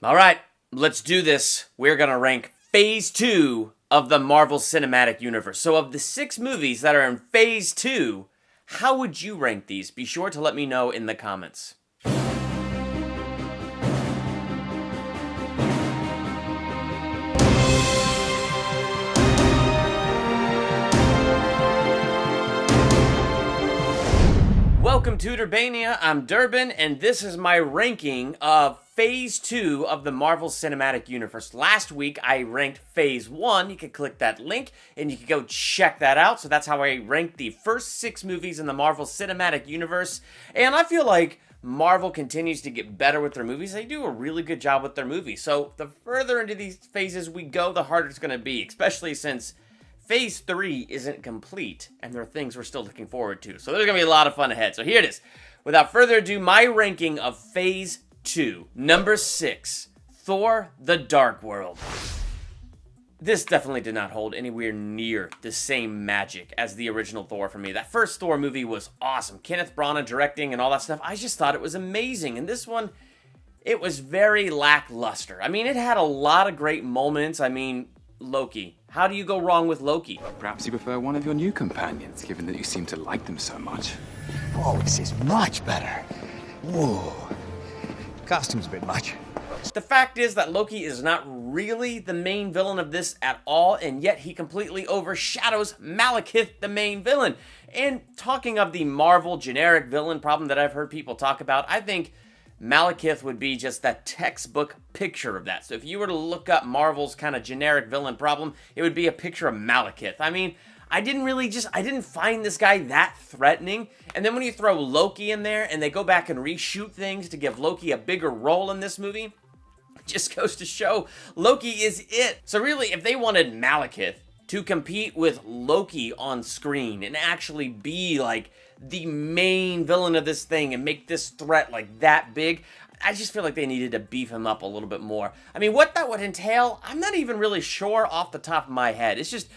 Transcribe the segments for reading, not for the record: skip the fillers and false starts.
All right, let's do this. We're going to rank Phase 2 of the Marvel Cinematic Universe. So of the 6 movies that are in Phase 2, how would you rank these? Be sure to let me know in the comments. Welcome to Durbania, I'm Durbin, and this is my ranking of Phase 2 of the Marvel Cinematic Universe. Last week, I ranked Phase 1. You can click that link, and you can go check that out. So that's how I ranked the first 6 movies in the Marvel Cinematic Universe. And I feel like Marvel continues to get better with their movies. They do a really good job with their movies. So the further into these phases we go, the harder it's going to be, especially since Phase 3 isn't complete, and there are things we're still looking forward to. So there's going to be a lot of fun ahead. So here it is. Without further ado, my ranking of Phase 2. Number 6, Thor: The Dark World. This definitely did not hold anywhere near the same magic as the original Thor for me. That first Thor movie was awesome. Kenneth Branagh directing and all that stuff. I just thought it was amazing. And this one, it was very lackluster. I mean, it had a lot of great moments. I mean, Loki. How do you go wrong with Loki? Perhaps you prefer one of your new companions, given that you seem to like them so much. Oh, this is much better. Whoa. Costume's a bit much. The fact is that Loki is not really the main villain of this at all, and yet he completely overshadows Malekith, the main villain. And talking of the Marvel generic villain problem that I've heard people talk about, I think Malekith would be just that textbook picture of that. So if you were to look up Marvel's kind of generic villain problem, it would be a picture of Malekith. I mean, I didn't find this guy that threatening. And then when you throw Loki in there and they go back and reshoot things to give Loki a bigger role in this movie, it just goes to show Loki is it. So really, if they wanted Malekith to compete with Loki on screen and actually be like the main villain of this thing and make this threat like that big, I just feel like they needed to beef him up a little bit more. I mean, what that would entail, I'm not even really sure off the top of my head. It's just,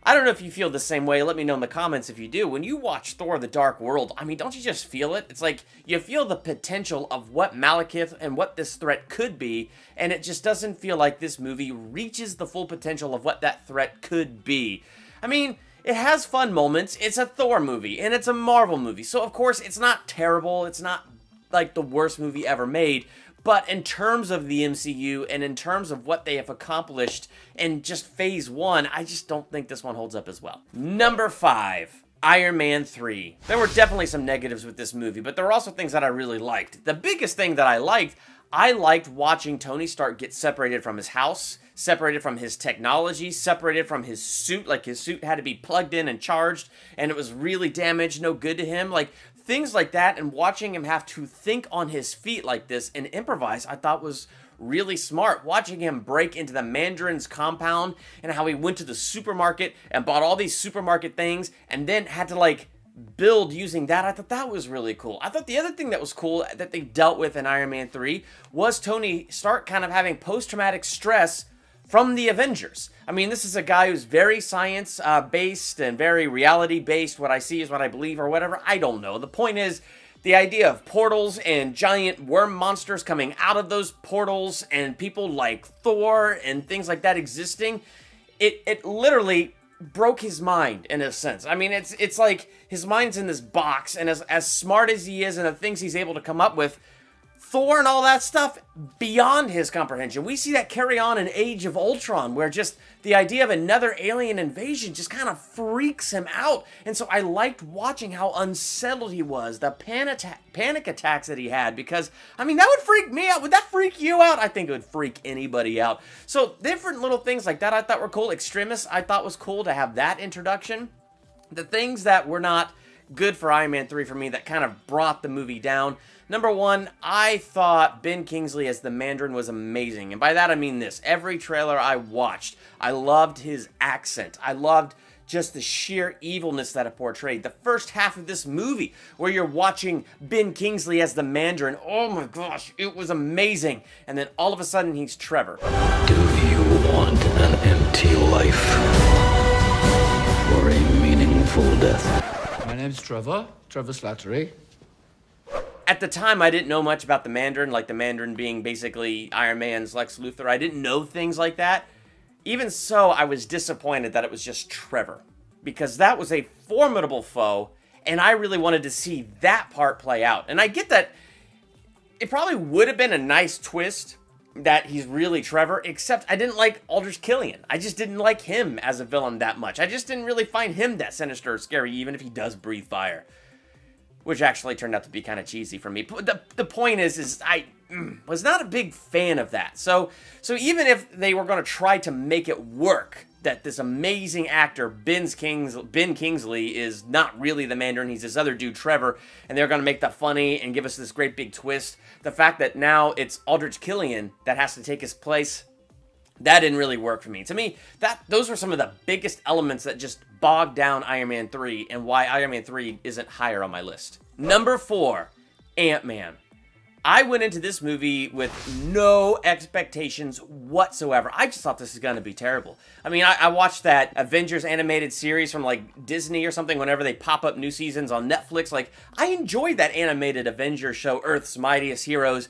I don't know if you feel the same way. Let me know in the comments if you do. When you watch Thor: The Dark World, I mean, don't you just feel it? It's like you feel the potential of what Malekith and what this threat could be, and it just doesn't feel like this movie reaches the full potential of what that threat could be. I mean, it has fun moments. It's a Thor movie, and it's a Marvel movie. So, of course, it's not terrible. It's not like the worst movie ever made. But in terms of the MCU and in terms of what they have accomplished in just Phase 1, I just don't think this one holds up as well. Number 5, Iron Man 3. There were definitely some negatives with this movie, but there were also things that I really liked. The biggest thing that I liked watching Tony Stark get separated from his house, separated from his technology, separated from his suit. Like, his suit had to be plugged in and charged, and it was really damaged, no good to him. Like, things like that, and watching him have to think on his feet like this and improvise, I thought was really smart. Watching him break into the Mandarin's compound and how he went to the supermarket and bought all these supermarket things and then had to, like, build using that, I thought that was really cool. I thought the other thing that was cool that they dealt with in Iron Man 3 was Tony Stark kind of having post-traumatic stress from the Avengers. I mean, this is a guy who's very science-based and very reality-based. What I see is what I believe or whatever. I don't know. The point is, the idea of portals and giant worm monsters coming out of those portals and people like Thor and things like that existing, it literally broke his mind in a sense. I mean, it's like his mind's in this box, and as smart as he is and the things he's able to come up with, Thor and all that stuff, beyond his comprehension. We see that carry on in Age of Ultron, where just the idea of another alien invasion just kind of freaks him out. And so I liked watching how unsettled he was, the panic attacks that he had, because, I mean, that would freak me out. Would that freak you out? I think it would freak anybody out. So different little things like that I thought were cool. Extremis I thought was cool to have that introduction. The things that were not good for Iron Man 3 for me that kind of brought the movie down. Number 1, I thought Ben Kingsley as the Mandarin was amazing. And by that I mean this. Every trailer I watched, I loved his accent. I loved just the sheer evilness that it portrayed. The first half of this movie, where you're watching Ben Kingsley as the Mandarin, oh my gosh, it was amazing. And then all of a sudden he's Trevor. Do you want an empty life or a meaningful death? My name's Trevor Slattery. At the time, I didn't know much about the Mandarin, like the Mandarin being basically Iron Man's Lex Luthor. I didn't know things like that. Even so, I was disappointed that it was just Trevor, because that was a formidable foe, and I really wanted to see that part play out. And I get that it probably would have been a nice twist that he's really Trevor, except I didn't like Aldrich Killian. I just didn't like him as a villain that much. I just didn't really find him that sinister or scary, even if he does breathe fire. Which actually turned out to be kind of cheesy for me. But the point is I was not a big fan of that. So even if they were going to try to make it work, that this amazing actor, Ben Kingsley, is not really the Mandarin, he's this other dude, Trevor, and they're going to make that funny and give us this great big twist, the fact that now it's Aldrich Killian that has to take his place, that didn't really work for me. To me, those were some of the biggest elements that just bogged down Iron Man 3 and why Iron Man 3 isn't higher on my list. Number 4, Ant-Man. I went into this movie with no expectations whatsoever. I just thought this was going to be terrible. I mean, I watched that Avengers animated series from like Disney or something whenever they pop up new seasons on Netflix. Like, I enjoyed that animated Avengers show, Earth's Mightiest Heroes.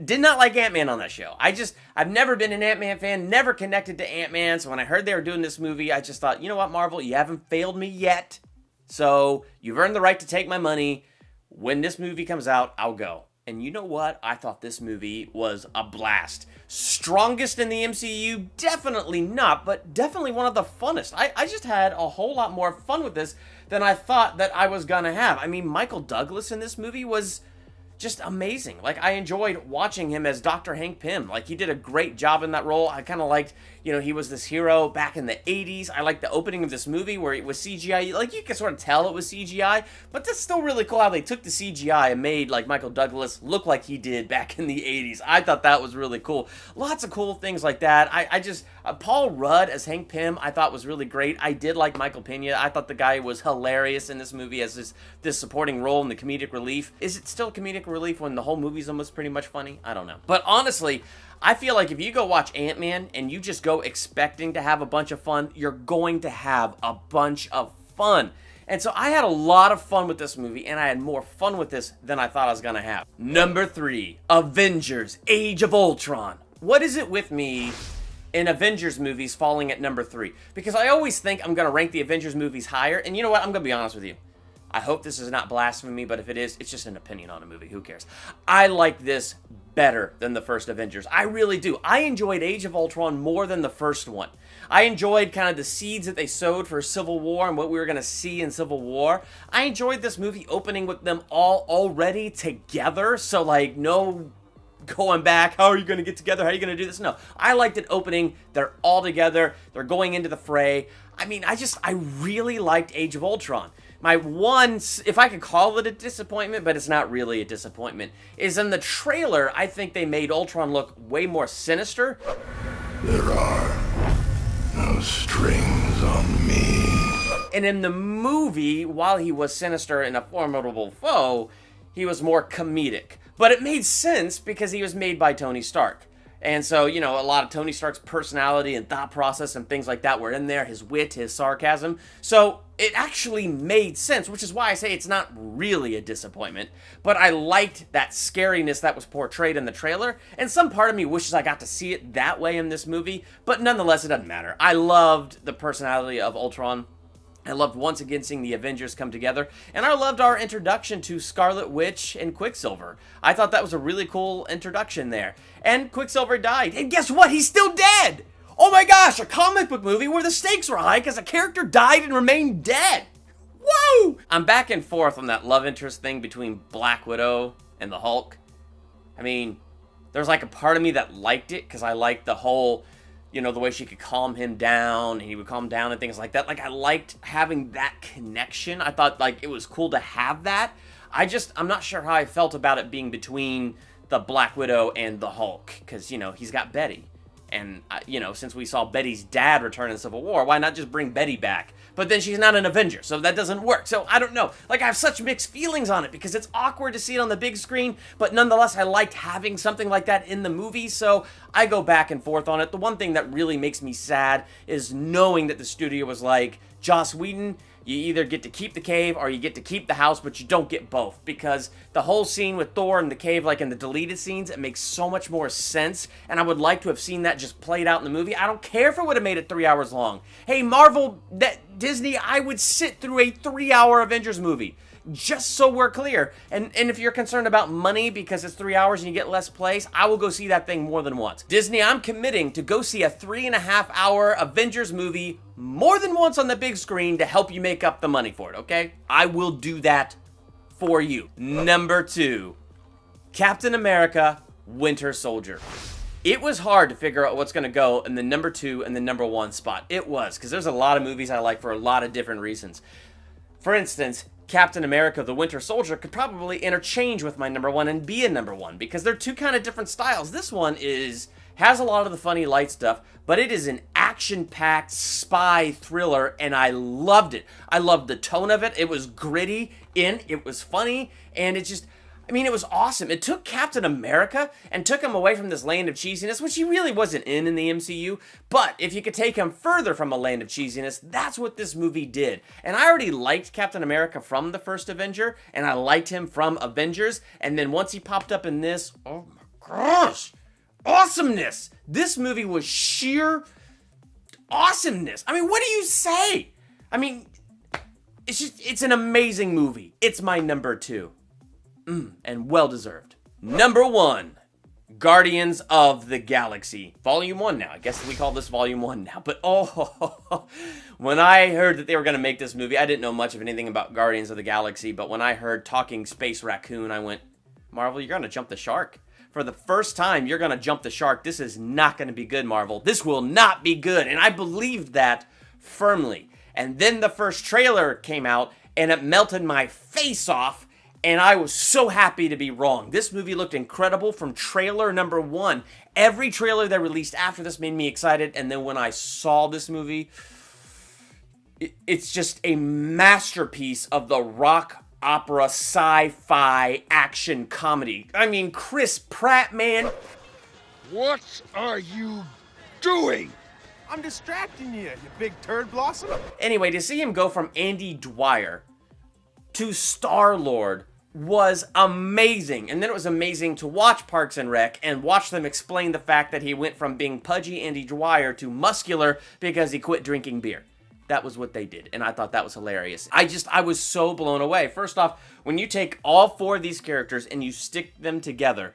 Did not like Ant-Man on that show. I've never been an Ant-Man fan, never connected to Ant-Man, so when I heard they were doing this movie, I just thought, you know what, Marvel, you haven't failed me yet, so you've earned the right to take my money. When this movie comes out, I'll go. And you know what? I thought this movie was a blast. Strongest in the MCU? Definitely not, but definitely one of the funnest. I just had a whole lot more fun with this than I thought that I was gonna have. I mean, Michael Douglas in this movie was just amazing. Like, I enjoyed watching him as Dr. Hank Pym. Like, he did a great job in that role. I kind of liked, he was this hero back in the 80s. I liked the opening of this movie where it was CGI. Like, you could sort of tell it was CGI, but that's still really cool how they took the CGI and made, like, Michael Douglas look like he did back in the 80s. I thought that was really cool. Lots of cool things like that. Paul Rudd as Hank Pym, I thought was really great. I did like Michael Pena. I thought the guy was hilarious in this movie as this supporting role in the comedic relief. Is it still comedic relief when the whole movie's almost pretty much funny? I don't know. But honestly, I feel like if you go watch Ant-Man and you just go expecting to have a bunch of fun, you're going to have a bunch of fun. And so I had a lot of fun with this movie, and I had more fun with this than I thought I was going to have. Number 3, Avengers: Age of Ultron. What is it with me in Avengers movies falling at number 3? Because I always think I'm going to rank the Avengers movies higher, and you know what? I'm going to be honest with you. I hope this is not blasphemy, but if it is, it's just an opinion on a movie. Who cares? I like this better than the first Avengers. I really do. I enjoyed Age of Ultron more than the first one. I enjoyed kind of the seeds that they sowed for Civil War and what we were going to see in Civil War. I enjoyed this movie opening with them all already together, so like no going back, how are you going to get together, how are you going to do this? No, I liked it opening, they're all together, they're going into the fray. I mean, I really liked Age of Ultron. My one, if I could call it a disappointment, but it's not really a disappointment, is in the trailer, I think they made Ultron look way more sinister. There are no strings on me. And in the movie, while he was sinister and a formidable foe, he was more comedic. But it made sense because he was made by Tony Stark. And so, a lot of Tony Stark's personality and thought process and things like that were in there, his wit, his sarcasm. So it actually made sense, which is why I say it's not really a disappointment. But I liked that scariness that was portrayed in the trailer, and some part of me wishes I got to see it that way in this movie, but nonetheless, it doesn't matter. I loved the personality of Ultron. I loved once again seeing the Avengers come together, and I loved our introduction to Scarlet Witch and Quicksilver. I thought that was a really cool introduction there. And Quicksilver died, and guess what? He's still dead! Oh my gosh, a comic book movie where the stakes were high because a character died and remained dead! Woo! I'm back and forth on that love interest thing between Black Widow and the Hulk. I mean, there's like a part of me that liked it because I liked the whole, the way she could calm him down, and he would calm down and things like that. Like, I liked having that connection. I thought, like, it was cool to have that. I'm not sure how I felt about it being between the Black Widow and the Hulk, because, he's got Betty. And, since we saw Betty's dad return in Civil War, why not just bring Betty back? But then she's not an Avenger, so that doesn't work. So, I don't know. Like, I have such mixed feelings on it, because it's awkward to see it on the big screen, but nonetheless, I liked having something like that in the movie, so I go back and forth on it. The one thing that really makes me sad is knowing that the studio was like, Joss Whedon, You either get to keep the cave or you get to keep the house, but you don't get both, because the whole scene with Thor in the cave, like in the deleted scenes, it makes so much more sense, and I would like to have seen that just played out in the movie. I don't care if it would have made it 3 hours long. Hey, Marvel, Disney, I would sit through a 3-hour Avengers movie. Just so we're clear. And if you're concerned about money because it's 3 hours and you get less plays, I will go see that thing more than once. Disney, I'm committing to go see a 3.5-hour Avengers movie more than once on the big screen to help you make up the money for it, okay? I will do that for you. Number 2, Captain America, Winter Soldier. It was hard to figure out what's going to go in the number 2 and the number 1 spot. It was, because there's a lot of movies I like for a lot of different reasons. For instance, Captain America, the Winter Soldier could probably interchange with my number 1 and be a number 1, because they're two kind of different styles. This one has a lot of the funny light stuff, but it is an action-packed spy thriller, and I loved it. I loved the tone of it. It was gritty, it was funny, and it was awesome. It took Captain America and took him away from this land of cheesiness, which he really wasn't in the MCU. But if you could take him further from a land of cheesiness, that's what this movie did. And I already liked Captain America from the first Avenger, and I liked him from Avengers. And then once he popped up in this, oh my gosh, awesomeness. This movie was sheer awesomeness. I mean, what do you say? I mean, it's an amazing movie. It's my number 2. And well-deserved. Number 1, Guardians of the Galaxy. Volume 1 now. I guess we call this Volume 1 now. But when I heard that they were going to make this movie, I didn't know much of anything about Guardians of the Galaxy, but when I heard Talking Space Raccoon, I went, Marvel, you're going to jump the shark. For the first time, you're going to jump the shark. This is not going to be good, Marvel. This will not be good. And I believed that firmly. And then the first trailer came out, and it melted my face off. And I was so happy to be wrong. This movie looked incredible from trailer number 1. Every trailer they released after this made me excited. And then when I saw this movie, it's just a masterpiece of the rock opera sci-fi action comedy. I mean, Chris Pratt, man. What are you doing? I'm distracting you, you big turd blossom. Anyway, to see him go from Andy Dwyer to Star-Lord was amazing. And then it was amazing to watch Parks and Rec and watch them explain the fact that he went from being pudgy Andy Dwyer to muscular because he quit drinking beer. That was what they did, and I thought that was hilarious. I was so blown away. First off, when you take all 4 of these characters and you stick them together,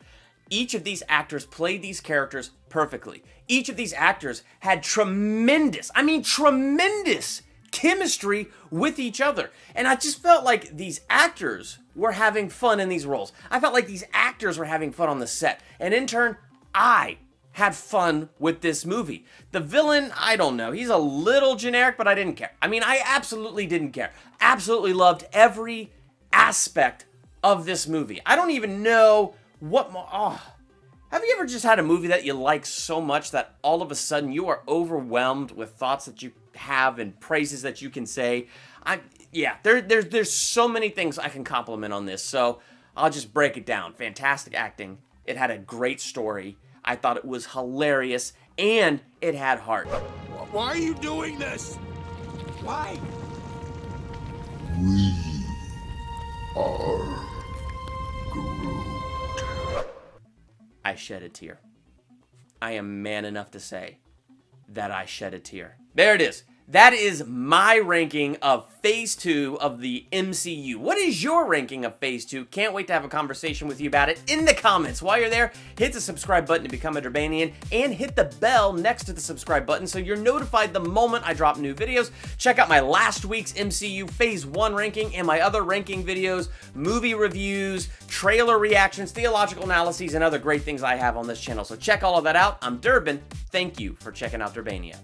each of these actors played these characters perfectly. Each of these actors had tremendous chemistry with each other. And I just felt like these actors were having fun in these roles. I felt like these actors were having fun on the set. And in turn, I had fun with this movie. The villain, I don't know. He's a little generic, but I didn't care. I mean, I absolutely didn't care. Absolutely loved every aspect of this movie. I don't even know what more. Have you ever just had a movie that you like so much that all of a sudden you are overwhelmed with thoughts that you have and praises that you can say? There's so many things I can compliment on this, so I'll just break it down. Fantastic acting. It had a great story. I thought it was hilarious, and it had heart. Why are you doing this? Why? We are Groot. I shed a tear. I am man enough to say that I shed a tear. There it is. That is my ranking of Phase 2 of the MCU. What is your ranking of Phase 2? Can't wait to have a conversation with you about it in the comments. While you're there, hit the subscribe button to become a Durbanian and hit the bell next to the subscribe button so you're notified the moment I drop new videos. Check out my last week's MCU Phase 1 ranking and my other ranking videos, movie reviews, trailer reactions, theological analyses, and other great things I have on this channel. So check all of that out. I'm Durbin. Thank you for checking out Durbania.